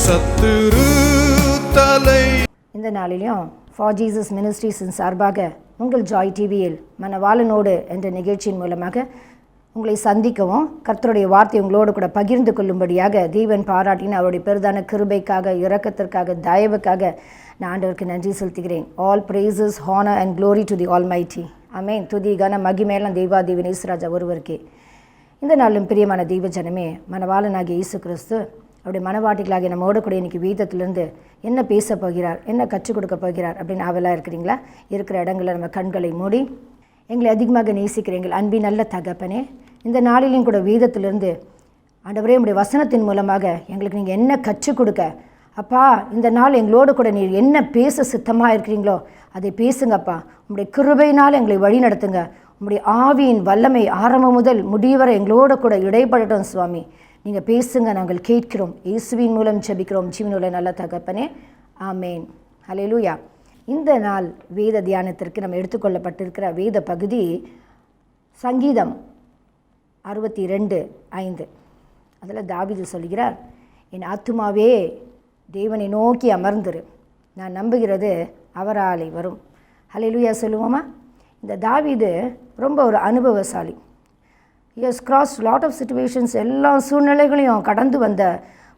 சத்துரு தலை. இந்த நாளிலும் ஃபார் ஜீசஸ் மினிஸ்ட்ரீஸின் சார்பாக உங்கள் ஜாய் டிவியில் மனவாளனோடு என்ற நிகழ்ச்சியின் மூலமாக உங்களை சந்திக்கவும் கர்த்தருடைய வார்த்தை உங்களோடு கூட பகிர்ந்து கொள்ளும்படியாக தேவன் பாராட்டின அவருடைய பெரிதான கிருபைக்காக, இரக்கத்திற்காக, தயவுக்காக நான் ஆண்டவருக்கு நன்றி செலுத்துகிறேன். All praises, honour and glory to the almighty. Amen. துதி கன மகிமையெல்லாம் தேவாதேவன் இயேசுராஜா ஒருவருக்கே. இந்த நாளிலும் பிரியமான தெய்வ ஜனமே, மனவாளனாகிய இயேசு கிறிஸ்து அவருடைய மனவாட்டிகளாகிய நம்மோடு கூட இன்றைக்கி வேதத்திலிருந்து என்ன பேச போகிறார், என்ன கற்றுக் கொடுக்க போகிறார் அப்படின்னு ஆவலாக இருக்கிறீங்களா? இருக்கிற இடங்களில் நம்ம கண்களை மூடி, எங்களை அதிகமாக நேசிக்கிற எங்கள் அன்பின் நல்ல தகப்பனே, இந்த நாளிலையும் கூட வேதத்திலிருந்து ஆண்டவரே உம்முடைய வசனத்தின் மூலமாக எங்களுக்கு நீங்கள் என்ன கற்றுக் கொடுக்க, அப்பா இந்த நாள் எங்களோடு கூட நீர் என்ன பேச சித்தமாக இருக்கிறீங்களோ அதை பேசுங்கப்பா. உம்முடைய கிருபையினால் எங்களை வழி நடத்துங்க. உம்முடைய ஆவியின் வல்லமை ஆரம்பம் முதல் முடிவரை எங்களோடு கூட இடைப்படட்டும் சுவாமி. நீங்கள் பேசுங்க, நாங்கள் கேட்கிறோம். இயேசுவின் மூலம் ஜெபிக்கிறோம் ஜீவனுள்ள நல்ல தகப்பனே, ஆமேன். ஹல்லேலூயா. இந்த நாள் வேத தியானத்திற்கு நம்ம எடுத்துக்கொள்ளப்பட்டிருக்கிற வேத பகுதி சங்கீதம் 62:5. அதில் தாவீது சொல்கிறார், என் ஆத்துமாவே தேவனை நோக்கி அமர்ந்துரு, நான் நம்புகிறது அவராலே வரும். ஹல்லேலூயா சொல்லுவோமா? இந்த தாவீது ரொம்ப ஒரு அனுபவசாலி. he has crossed lot of situations. எல்லா சூழ்நிலைகளையும் கடந்து வந்த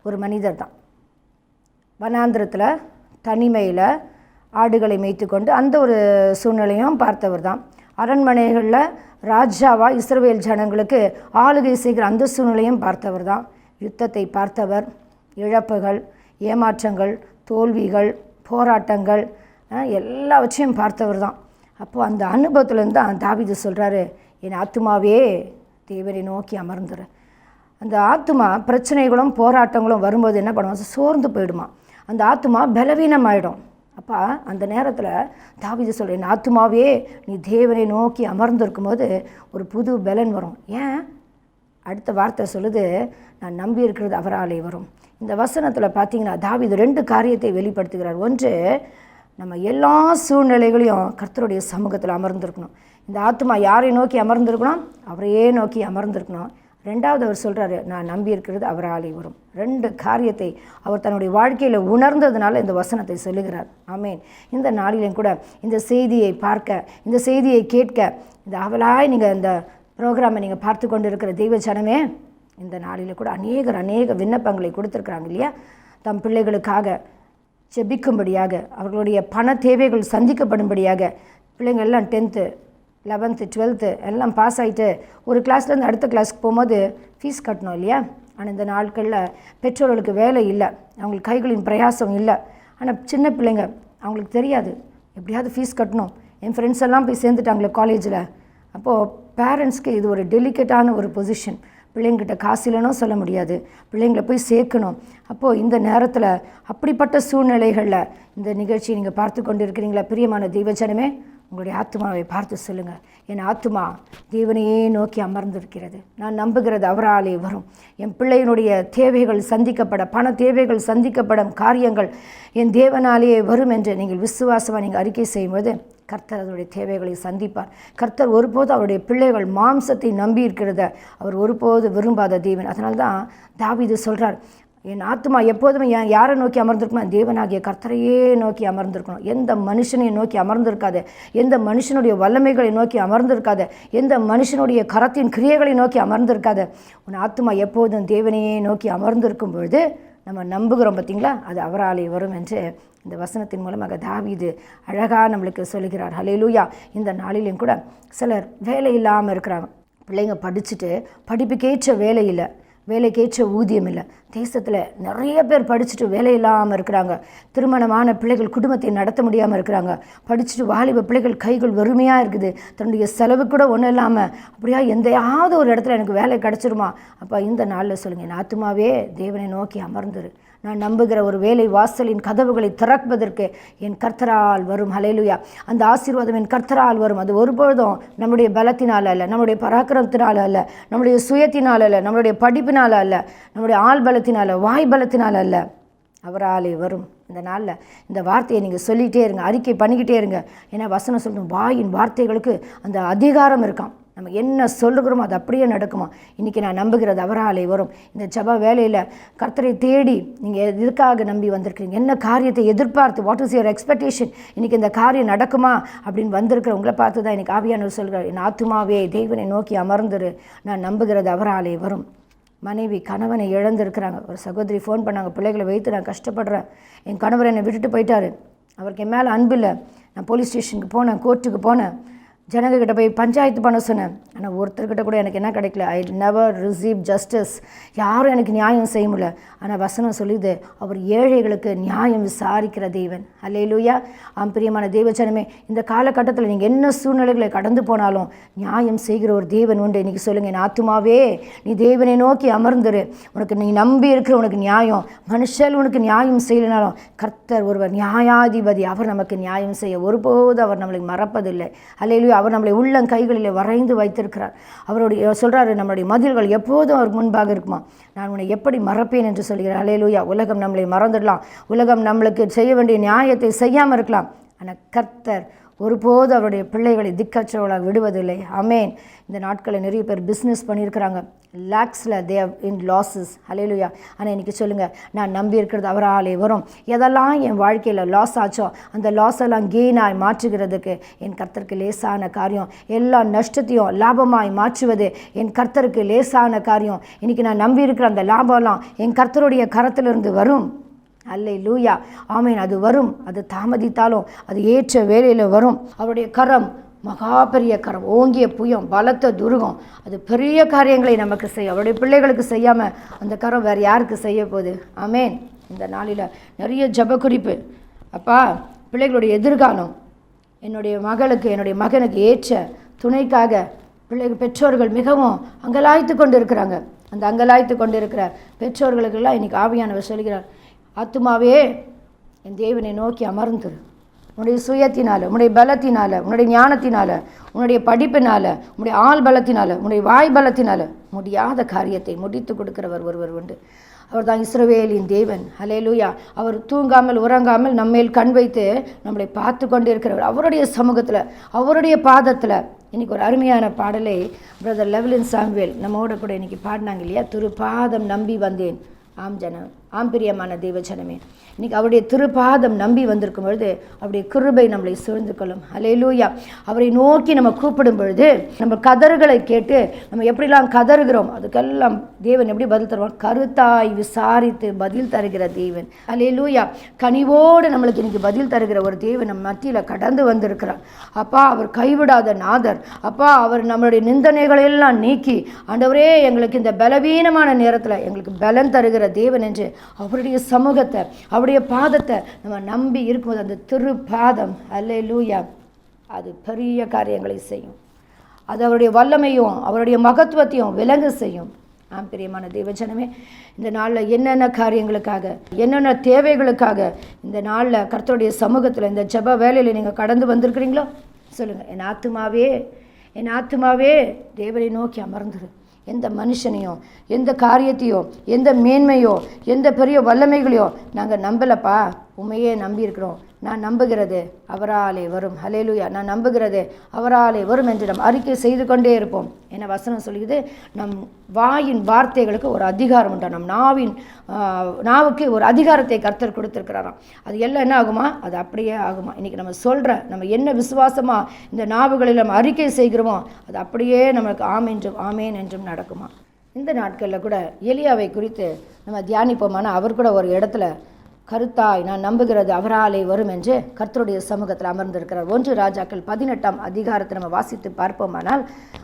ஒரு மனிதர் தான். வனாந்திரத்தில் தனிமையில் ஆடுகளை மேய்த்து கொண்டு அந்த ஒரு சூழ்நிலையும் பார்த்தவர் தான். அரண்மனைகளில் ராஜாவா இஸ்ரவேல் ஜனங்களுக்கு ஆளுகை செய்கிற அந்த சூழ்நிலையும் பார்த்தவர் தான். யுத்தத்தை பார்த்தவர், இழப்புகள், ஏமாற்றங்கள், தோல்விகள், போராட்டங்கள் எல்லாவற்றையும் பார்த்தவர் தான். அப்போது அந்த அனுபவத்துலேருந்து தான் தாவீது சொல்கிறாரு, என் ஆத்துமாவே தேவனை நோக்கி அமர்ந்துரு. அந்த ஆத்துமா பிரச்சனைகளும் போராட்டங்களும் வரும்போது என்ன பண்ணுவோம்? சோர்ந்து போயிடுமா, அந்த ஆத்துமா பலவீனமாயிடும். அப்போ அந்த நேரத்தில் தாவீது சொல்கிறேன், என் ஆத்துமாவே நீ தேவனை நோக்கி அமர்ந்திருக்கும் போது ஒரு புது பலன் வரும். ஏன்? அடுத்த வார்த்தை சொல்லுது, நான் நம்பி இருக்கிறது அவராலே வரும். இந்த வசனத்தில் பார்த்தீங்கன்னா தாவீது 2 காரியத்தை வெளிப்படுத்துகிறார். ஒன்று, நம்ம எல்லா சூழ்நிலைகளையும் கர்த்தருடைய சமூகத்தில் அமர்ந்திருக்கணும். இந்த ஆத்மா யாரை நோக்கி அமர்ந்திருக்கணும்? அவரையே நோக்கி அமர்ந்திருக்கணும். 2வது அவர் சொல்கிறாரு, நான் நம்பி இருக்கிறது அவராலே வரும். 2 காரியத்தை அவர் தன்னுடைய வாழ்க்கையில் உணர்ந்ததுனால இந்த வசனத்தை சொல்லுகிறார். ஆமேன். இந்த நாளிலும் கூட இந்த செய்தியை பார்க்க, இந்த செய்தியை கேட்க, இந்த அவலாய் நீங்கள் இந்த ப்ரோக்ராமை நீங்கள் பார்த்து கொண்டு இருக்கிற தெய்வ ஜனமே, இந்த நாளில் கூட அநேக விண்ணப்பங்களை கொடுத்துருக்குறாங்க இல்லையா? தம் பிள்ளைகளுக்காக ஜெபிக்கும்படியாக, அவர்களுடைய பண தேவைகள் சந்திக்கப்படும்படியாக. பிள்ளைங்கள் எல்லாம் 10th 11th 12th எல்லாம் பாஸ் ஆகிட்டு ஒரு கிளாஸ்லேருந்து அடுத்த கிளாஸுக்கு போகும்போது ஃபீஸ் கட்டணும் இல்லையா? ஆனால் இந்த நாட்களில் பெற்றோர்களுக்கு வேலை இல்லை, அவங்களுக்கு கைகளின் பிரயாசம் இல்லை. ஆனால் சின்ன பிள்ளைங்க அவங்களுக்கு தெரியாது, எப்படியாவது ஃபீஸ் கட்டணும். என் ஃப்ரெண்ட்ஸ் எல்லாம் போய் சேர்ந்துட்டாங்களே காலேஜில். அப்போது பேரண்ட்ஸ்க்கு இது ஒரு டெலிகேட்டான ஒரு பொசிஷன். பிள்ளைங்கிட்ட காசு இல்லைனோ சொல்ல முடியாது, பிள்ளைங்களை போய் சேர்க்கணும். அப்போது இந்த நேரத்தில் அப்படிப்பட்ட சூழ்நிலைகளில் இந்த நிகழ்ச்சியை நீங்கள் பார்த்து கொண்டு இருக்கிறீங்களா? பிரியமான தெய்வஜனமே, உங்களுடைய ஆத்மாவை பார்த்து சொல்லுங்கள், என் ஆத்மா தேவனையே நோக்கி அமர்ந்திருக்கிறது, நான் நம்புகிறது அவராலே வரும். என் பிள்ளையினுடைய தேவைகள் சந்திக்கப்பட, பண தேவைகள் சந்திக்கப்படும் காரியங்கள் என் தேவனாலேயே வரும் என்று நீங்கள் விசுவாசமாக நீங்கள் அறிக்கை செய்யும்போது கர்த்தர் அதனுடைய தேவைகளை சந்திப்பார். கர்த்தர் ஒருபோது அவருடைய பிள்ளைகள் மாம்சத்தை நம்பி இருக்கிறத அவர் ஒருபோது விரும்பாத தேவன். அதனால தான் தாவீது சொல்கிறார், என் ஆத்மா எப்போதுமே யாரை நோக்கி அமர்ந்திருக்கணும்? தேவனாகிய கர்த்தரையே நோக்கி அமர்ந்திருக்கணும். எந்த மனுஷனையும் நோக்கி அமர்ந்திருக்காது, எந்த மனுஷனுடைய வல்லமைகளை நோக்கி அமர்ந்திருக்காது, எந்த மனுஷனுடைய கரத்தின் கிரியைகளை நோக்கி அமர்ந்திருக்காது. உன் ஆத்மா எப்போதும் தேவனையே நோக்கி அமர்ந்திருக்கும் பொழுது நம்ம நம்புகிறோம், பார்த்தீங்களா? அது அவராலே வரும் என்று இந்த வசனத்தின் மூலமாக தாவீது அழகாக நம்மளுக்கு சொல்லுகிறார். ஹல்லேலூயா. இந்த நாளிலும் கூட சிலர் வேலை இல்லாமல் இருக்கிறாங்க. பிள்ளைங்க படிச்சுட்டு படிப்புக்கேற்ற வேலை இல்லை, வேலைக்கேற்ற ஊதியம் இல்லை. தேசத்தில் நிறைய பேர் படிச்சுட்டு வேலை இல்லாமல் இருக்கிறாங்க. திருமணமான பிள்ளைகள் குடும்பத்தை நடத்த முடியாமல் இருக்கிறாங்க. படிச்சுட்டு வாலிப பிள்ளைகள் கைகள் வறுமையாக இருக்குது, தன்னுடைய செலவு கூட ஒன்றும் இல்லாமல் அப்படியா எந்தையாவது ஒரு இடத்துல எனக்கு வேலை கிடச்சிருமா? அப்போ இந்த நாளில் சொல்லுங்கள், என் ஆத்துமாவே தேவனை நோக்கி அமர்ந்துரு, நான் நம்புகிற ஒரு வேலை வாசலின் கதவுகளை திறப்பதற்கு என் கர்த்தரால் வரும். ஹல்லேலூயா. அந்த ஆசீர்வாதம் என் கர்த்தரால் வரும். அது ஒருபொழுதும் நம்முடைய பலத்தினால் அல்ல, நம்முடைய பராக்கிரமத்தினால் அல்ல, நம்முடைய சுயத்தினால் அல்ல, நம்முடைய படிப்பினால் அல்ல, நம்முடைய ஆள் பலத்தினால், வாய் பலத்தினால் அல்ல, அவராலே வரும். இந்த நாளில் இந்த வார்த்தையை நீங்கள் சொல்லிகிட்டே இருங்க, அறிக்கை பண்ணிக்கிட்டே இருங்க. ஏன்னா வசனம் சொல்லணும், வாயின் வார்த்தைகளுக்கு அந்த அதிகாரம் இருக்காம். நம்ம என்ன சொல்லுகிறோமோ அது அப்படியே நடக்குமா. இன்றைக்கி நான் நம்புகிறது அவராலே வரும். இந்த ஜெப வேலையில் கர்த்தரை தேடி நீங்கள் எதற்காக நம்பி வந்திருக்கிறீங்க, என்ன காரியத்தை எதிர்பார்த்து, வாட் இஸ் யுவர் எக்ஸ்பெக்டேஷன், இன்றைக்கி இந்த காரியம் நடக்குமா அப்படின்னு வந்திருக்கிற உங்களை பார்த்து தான் எனக்கு ஆவியானவர் சொல்கிறார், என் ஆத்துமாவே தேவனை நோக்கி அமர்ந்துரு, நான் நம்புகிறது அவராலே வரும். மனைவி கணவனை இழந்திருக்கிறாங்க. ஒரு சகோதரி ஃபோன் பண்ணாங்க, பிள்ளைகளை வைத்து நான் கஷ்டப்படுறேன், என் கணவர் என்னை விட்டுட்டு போயிட்டார், அவருக்கு என் மேலே அன்பில்லை, நான் போலீஸ் ஸ்டேஷனுக்கு போனேன், கோர்ட்டுக்கு போனேன், ஜனங்கக்கிட்ட போய் பஞ்சாயத்து பண்ண சொன்னேன், ஆனால் ஒருத்தர்கிட்ட கூட எனக்கு என்ன கிடைக்கல, ஐ நெவர் ரிசீவ் ஜஸ்டிஸ், யாரும் எனக்கு நியாயம் செய்ய முடியல. ஆனால் வசனம் சொல்லுது, அவர் ஏழைகளுக்கு நியாயம் விசாரிக்கிற தேவன். அல்லேலூயா. பிரியமான தேவஜனமே, இந்த காலகட்டத்தில் நீங்கள் என்ன சூழ்நிலைகளை கடந்து போனாலும் நியாயம் செய்கிற ஒரு தேவன் உண்டு. இன்றைக்கி சொல்லுங்கள், என் ஆத்துமாவே நீ தேவனை நோக்கி அமர்ந்துரு, உனக்கு நீ நம்பி இருக்கிற உனக்கு நியாயம், மனுஷன் உனக்கு நியாயம் செய்யலினாலும் கர்த்தர் ஒருவர் நியாயாதிபதி, அவர் நமக்கு நியாயம் செய்ய ஒருபோது அவர் நம்மளை மறப்பதில்லை. அல்லேலூயா. அவர் நம்மளை உள்ளம் கைகளில் வரைந்து வைத்திருக்கிறார். அவருடைய சொல்கிறாரு, நம்மளுடைய மதில்கள் எப்போதும் அவருக்கு முன்பாக இருக்குமா, நான் உன்னை எப்படி மறப்பேன் என்று சொல்கிறார். அல்லேலூயா. உலகம் நம்மளை மறந்துடலாம், உலகம் நம்மளுக்கு செய்ய வேண்டிய நியாயத்தை செய்யாமல் இருக்கலாம், ஆனால் கர்த்தர் ஒருபோது அவருடைய பிள்ளைகளை திக்கற்றவர்களாக விடுவதில்லை. ஆமேன். இந்த நாட்களில் நிறைய பேர் பிஸ்னஸ் பண்ணியிருக்கிறாங்க, லேக்ஸில் தே ஹவ் இன் லாஸஸ். அல்லேலூயா. ஆனால் இன்றைக்கி சொல்லுங்கள், நான் நம்பி இருக்கிறது அவராலே வரும். எதெல்லாம் என் வாழ்க்கையில் லாஸ் ஆச்சோ அந்த லாஸ் எல்லாம் கெயினாய் மாற்றுகிறதுக்கு என் கர்த்தருக்கு லேசான காரியம். எல்லா நஷ்டத்தையும் லாபமாய் மாற்றுவது என் கர்த்தருக்கு லேசான காரியம். இன்றைக்கி நான் நம்பி இருக்கிற அந்த லாபம்லாம் என் கர்த்தருடைய கரத்திலிருந்து வரும். அல்லேலூயா. ஆமேன். அது வரும், அது தாமதித்தாலும் அது ஏற்ற வேலையில் வரும். அவருடைய கரம் மகா பெரிய கரம், ஓங்கிய புயம், பலத்த துருகம், அது பெரிய காரியங்களை நமக்கு செய்யும். அவருடைய பிள்ளைகளுக்கு செய்யாமல் அந்த கரம் வேறு யாருக்கு செய்ய போகுது. ஆமேன். இந்த நாளில் நிறைய ஜெப குறிப்பு. அப்பா, பிள்ளைகளுடைய எதிர்காலம், என்னுடைய மகளுக்கு என்னுடைய மகனுக்கு ஏற்ற துணைக்காக பெற்றோர்கள் மிகவும் அங்கலாய்த்து கொண்டு இருக்கிறாங்க. அந்த அங்கலாய்த்து கொண்டு இருக்கிற பெற்றோர்களுக்கெல்லாம் இன்றைக்கி ஆவியானவர் சொல்கிறார், ஆத்துமாவே என் தேவனை நோக்கி அமர்ந்துரு, உன்னுடைய சுயத்தினால், உன்னுடைய பலத்தினால், உன்னுடைய ஞானத்தினால், உன்னுடைய படிப்பினால், உன்னுடைய ஆள் பலத்தினால், உன்னுடைய வாய் பலத்தினால் முடியாத காரியத்தை முடித்து கொடுக்கிறவர் ஒருவர் உண்டு. அவர் தான் இஸ்ரவேலின் தேவன். அல்லேலூயா. அவர் தூங்காமல் உறங்காமல் நம்மேல் கண் வைத்து நம்மளை பார்த்து கொண்டு இருக்கிறவர். அவருடைய சமூகத்தில், அவருடைய பாதத்தில். இன்றைக்கி ஒரு அருமையான பாடலை பிரதர் லெவலின் சாம்வேல் நம்மோட கூட இன்றைக்கி பாடினாங்க இல்லையா, திருப்பாதம் நம்பி வந்தேன். ஆம் பிரியமான தேவஜனமே, இன்றைக்கி அவருடைய திருப்பாதம் நம்பி வந்திருக்கும் பொழுது அவருடைய கிருபை நம்மளை சூழ்ந்து கொள்ளும். அல்லேலூயா. அவரை நோக்கி நம்ம கூப்பிடும் பொழுது நம்ம கதறுகளை கேட்டு நம்ம எப்படிலாம் கதறுகிறோம் அதுக்கெல்லாம் தேவன் எப்படி பதில் தருவான், கருத்தாய் விசாரித்து பதில் தருகிற தேவன். அல்லேலூயா. கனிவோடு நம்மளுக்கு இன்றைக்கி பதில் தருகிற ஒரு தேவன் நம்ம மத்தியில் கடந்து வந்திருக்கிறார். அப்பா, அவர் கைவிடாத நாதர். அப்பா, அவர் நம்மளுடைய நிந்தனைகளெல்லாம் நீக்கி, ஆண்டவரே எங்களுக்கு இந்த பலவீனமான நேரத்தில் எங்களுக்கு பலன் தருகிற தேவன் என்று அவருடைய சமூகத்தை, அவருடைய பாதத்தை நம்ம நம்பி இருக்கும்போது அந்த திருப்பாதம், அல்லேலூயா, அது பெரிய காரியங்களை செய்யும். அது அவருடைய வல்லமையும் அவருடைய மகத்துவத்தையும் விளங்க செய்யும். பிரியமான தேவஜனமே, இந்த நாளில் என்னென்ன காரியங்களுக்காக, என்னென்ன தேவைகளுக்காக இந்த நாளில் கர்த்தருடைய சமூகத்தில் இந்த ஜெப வேலையில் நீங்கள் கடந்து வந்திருக்கிறீங்களோ சொல்லுங்கள், என் ஆத்துமாவே, என் ஆத்துமாவே தேவனை நோக்கி அமர்ந்துரு. எந்த மனுஷனையோ, எந்த காரியத்தையோ, எந்த மேன்மையோ, எந்த பெரிய வல்லமைகளையோ நாங்கள் நம்பலப்பா, உண்மையே நம்பியிருக்கிறோம். நான் நம்புகிறது அவராலே வரும். அல்லேலூயா. நான் நம்புகிறது அவராலே வரும் என்று நம்ம அறிக்கை செய்து கொண்டே இருப்போம். என்ன வசனம் சொல்லுது, நம் வாயின் வார்த்தைகளுக்கு ஒரு அதிகாரம் உண்டா, நம் நாவுக்கு ஒரு அதிகாரத்தை கர்த்தர் கொடுத்துருக்கிறாராம். அது எல்லாம் என்ன ஆகுமா, அது அப்படியே ஆகுமா. இன்றைக்கி நம்ம சொல்கிற, நம்ம என்ன விசுவாசமாக இந்த நாவுகளில் நம்ம அறிக்கை செய்கிறோமோ அது அப்படியே நமக்கு ஆமேன் என்றும் நடக்குமா. இந்த நாட்களில் கூட எலியாவை குறித்து நம்ம தியானிப்போமான, அவர் கூட ஒரு இடத்துல கருத்தாய் நான் நம்புகிறது அவராலே வரும் என்று கர்த்தருடைய சமூகத்தில் அமர்ந்திருக்கிறார். 1 ராஜாக்கள் 18ஆம் அதிகாரத்தை நம்ம வாசித்து பார்ப்போமானால்,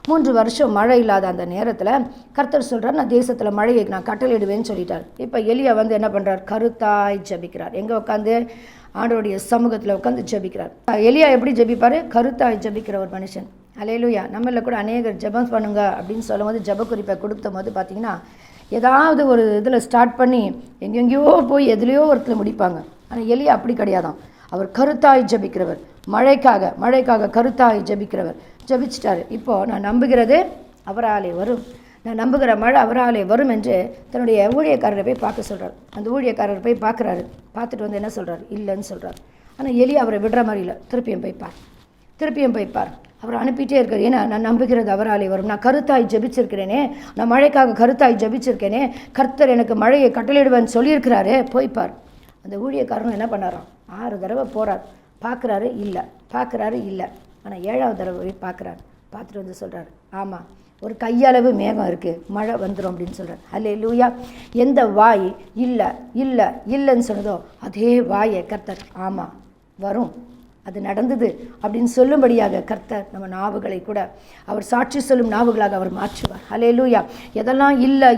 3 வருஷம் மழை இல்லாத அந்த நேரத்தில் கர்த்தர் சொல்கிறார், நான் தேசத்தில் மழையை நான் கட்டளையிடுவேன்னு சொல்லிட்டார். இப்போ எலியா என்ன பண்ணுறார், கருத்தாய் ஜபிக்கிறார். எங்கே உட்காந்து, ஆண்டவருடைய சமூகத்தில் உட்காந்து ஜபிக்கிறார். எலியா எப்படி ஜபிப்பார், கருத்தாய் ஜபிக்கிற ஒரு மனுஷன். அல்லேலூயா. நம்மள கூட அநேகர் ஜபம் பண்ணுங்க அப்படின்னு சொல்லும் போது ஜப குறிப்பை கொடுத்த போது பார்த்திங்கன்னா, ஏதாவது ஒரு இதில் ஸ்டார்ட் பண்ணி எங்கெங்கேயோ போய் எதுலேயோ ஒருத்தில் முடிப்பாங்க. ஆனால் எலியா அப்படி கிடையாதான். அவர் கருத்தாய் ஜபிக்கிறவர், மழைக்காக கருத்தாய் ஜபிக்கிறவர். ஜபிச்சிட்டாரு. இப்போது நான் நம்புகிறது அவராலே வரும், நான் நம்புகிற மழை அவராலே வரும் என்று தன்னுடைய ஊழியக்காரரை போய் பார்க்க சொல்கிறார். அந்த ஊழியக்காரர் போய் பார்க்குறாரு. பார்த்துட்டு என்ன சொல்கிறார், இல்லைன்னு சொல்கிறார். ஆனால் எலியா அவரை விடுற மாதிரி இல்லை, திருப்பியும் போய்ப்பார். அவர் அனுப்பிட்டே இருக்கார். ஏன்னா நான் நம்புகிறது அவராலே வரும். நான் கருத்தாய் ஜெபிச்சிருக்கிறேனே, நான் மழைக்காக கருத்தாய் ஜெபிச்சிருக்கேனே, கர்த்தர் எனக்கு மழையை கட்டளையிடுவேன்னு சொல்லியிருக்கிறாரு. போய்ப்பார். அந்த ஊழியக்காரனும் என்ன பண்ணாராம், 6 தடவை போகிறார், பார்க்குறாரு இல்லை. ஆனால் 7ஆவது தடவை போய் பார்க்குறாரு. பார்த்துட்டு வந்து சொல்கிறார், ஆமாம் ஒரு கையளவு மேகம் இருக்குது, மழை வந்துடும் அப்படின்னு சொல்கிறார். அல்லேலூயா. எந்த வாய் இல்லைன்னு சொன்னதோ அதே வாயை கர்த்தர் ஆமாம் வரும், அது நடந்தது அப்படின்னு சொல்லும்படியாக கர்த்தர் நம்ம நாவுகளை கூட அவர் சாட்சி சொல்லும் நாவுகளாக அவர் மாற்றுவார். அல்லேலூயா. எதெல்லாம்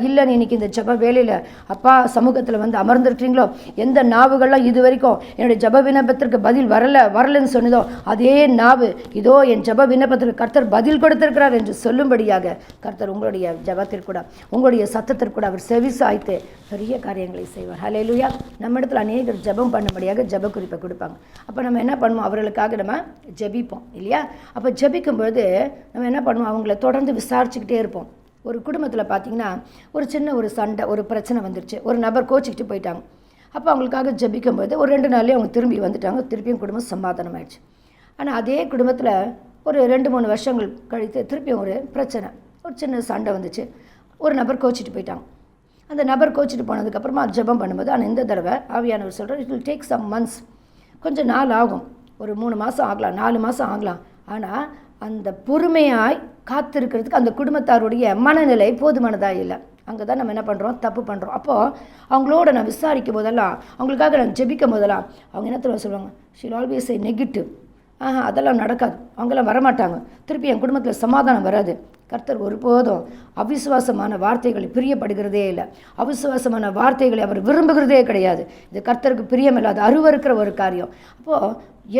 இல்லைன்னு இன்னைக்கு இந்த ஜப வேலையில் அப்பா சமூகத்தில் வந்து அமர்ந்துருக்கீங்களோ, எந்த நாவுகள்லாம் இது வரைக்கும் என்னுடைய ஜப விண்ணப்பத்திற்கு பதில் வரலன்னு சொன்னதோ அதே நாவு இதோ என் ஜப விண்ணப்பத்திற்கு கர்த்தர் பதில் கொடுத்திருக்கிறார் என்று சொல்லும்படியாக கர்த்தர் உங்களுடைய ஜபத்திற்கு கூட உங்களுடைய சத்தத்திற்கு கூட அவர் செவி சாய்த்து பெரிய காரியங்களை செய்வார். அல்லேலூயா. நம்ம இடத்துல அநேகர் ஜபம் பண்ணும்படியாக ஜப குறிப்பை கொடுப்பாங்க. அப்போ நம்ம என்ன பண்ணுவோம், அவர்களுக்காக நம்ம ஜெபிப்போம் இல்லையா? அப்போ ஜெபிக்கும்பொழுது நம்ம என்ன பண்ணுவோம், அவங்கள தொடர்ந்து விசாரிச்சுக்கிட்டே இருப்போம். ஒரு குடும்பத்தில் பார்த்திங்கன்னா ஒரு சண்டை, ஒரு பிரச்சனை வந்துருச்சு, ஒரு நபர் கோச்சிக்கிட்டு போயிட்டாங்க. அப்போ அவங்களுக்காக ஜெபிக்கும்போது ஒரு 2 நாள்லேயே அவங்க திரும்பி வந்துட்டாங்க, திருப்பியும் குடும்பம் சமாதானம் ஆயிடுச்சு. ஆனால் அதே குடும்பத்தில் ஒரு 2-3 வருஷங்கள் கழித்து திருப்பியும் ஒரு பிரச்சனை, ஒரு சின்ன சண்டை வந்துச்சு, ஒரு நபர் கோச்சிட்டு போயிட்டாங்க. அந்த நபர் கோச்சிட்டு போனதுக்கப்புறமா ஜெபம் பண்ணும்போது ஆனால் இந்த தடவை ஆவியானவர் சொல்கிறார், it will take some months, கொஞ்சம் நாள் ஆகும், ஒரு 3 மாதம் ஆகலாம், 4 மாதம் ஆகலாம். ஆனால் அந்த பொறுமையாய் காத்திருக்கிறதுக்கு அந்த குடும்பத்தாருடைய மனநிலை போதுமானதாக இல்லை. அங்கே தான் நம்ம என்ன பண்ணுறோம், தப்பு பண்ணுறோம். அப்போது அவங்களோட நான் விசாரிக்கும் போதெல்லாம், அவங்களுக்காக நான் ஜெபிக்கும் போதெல்லாம் அவங்க என்ன தெரியுமா சொல்லுவாங்க, ஷீல் ஆல்வேஸ் ஏ நெகட்டிவ். அதெல்லாம் நடக்காது, அவங்களாம் வரமாட்டாங்க, திருப்பி என் குடும்பத்தில் சமாதானம் வராது. கர்த்தர் ஒருபோதும் அவிசுவாசமான வார்த்தைகளை பிரியப்படுகிறதே இல்லை, அவிசுவாசமான வார்த்தைகளை அவர் விரும்புகிறதே கிடையாது. இது கர்த்தருக்கு பிரியமில்லாத அருவருக்கிற ஒரு காரியம். அப்போது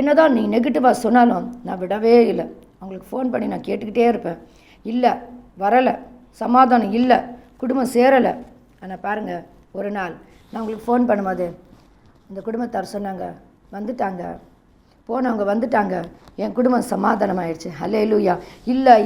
என்னதான் நீ நெகட்டிவாக சொன்னாலும் நான் விடவே இல்லை, அவங்களுக்கு ஃபோன் பண்ணி நான் கேட்டுக்கிட்டே இருப்பேன், இல்லை வரலை, சமாதானம் இல்லை, குடும்பம் சேரலை. ஆனால் பாருங்கள், ஒரு நாள் நான் உங்களுக்கு ஃபோன் பண்ணும்போது இந்த குடும்பத்தார் சொன்னாங்க, வந்துட்டாங்க, போனவங்க வந்துட்டாங்க, என் குடும்பம் சமாதானமாயிடுச்சு. அல்லேலூயா.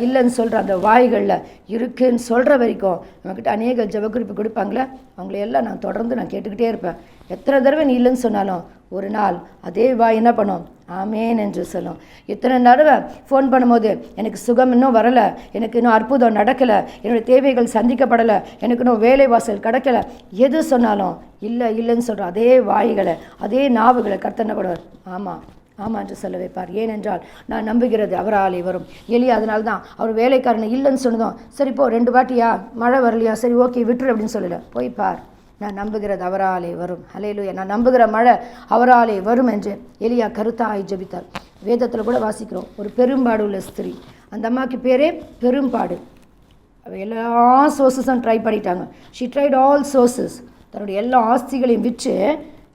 இல்லைன்னு சொல்கிற அந்த வாய்களில் இருக்குன்னு சொல்கிற வரைக்கும் நம்மக்கிட்ட அநேக ஜெபக்குறிப்பு கொடுப்பாங்களே, அவங்களையெல்லாம் நான் தொடர்ந்து நான் கேட்டுக்கிட்டே இருப்பேன். எத்தனை தடவை நீ இல்லைன்னு சொன்னாலும் ஒரு நாள் அதே வாய் என்ன பண்ணும், ஆமேன் என்று சொல்லும். இத்தனை தடவை ஃபோன் பண்ணும்போது எனக்கு சுகம் இன்னும் வரலை, எனக்கு இன்னும் அற்புதம் நடக்கலை, என்னுடைய தேவைகள் சந்திக்கப்படலை, எனக்கு இன்னும் வேலை வாசல் கிடைக்கலை, எது சொன்னாலும் இல்லைன்னு சொல்கிற அதே வாய்களை அதே நாவுகளை கர்த்தர் என்ன பண்ணுவார், ஆமாம் என்று சொல்ல வைப்பார். ஏனென்றால் நான் நம்புகிறது அவராலே வரும். எலியா அதனால தான் அவர் வேலைக்காரனை இல்லைன்னு சொன்னதும், சரி போ 2 வாட்டியா மழை வரலையா, சரி ஓகே விட்டுரு அப்படின்னு சொல்லலை, போய்ப்பார், நான் நம்புகிறது அவராலே வரும். அல்லேலூயா. நான் நம்புகிற மழை அவராலே வரும் என்று எலியா கருத்தாய் ஜெபித்தார். வேதத்தில் கூட வாசிக்கிறோம், ஒரு பெரும்பாடு உள்ள ஸ்திரீ, அந்த அம்மாவுக்கு பேரே பெரும்பாடு. எல்லா சோர்ஸஸும் ட்ரை பண்ணிட்டாங்க. She tried all sources. தன்னுடைய எல்லா ஆஸ்திகளையும் விற்று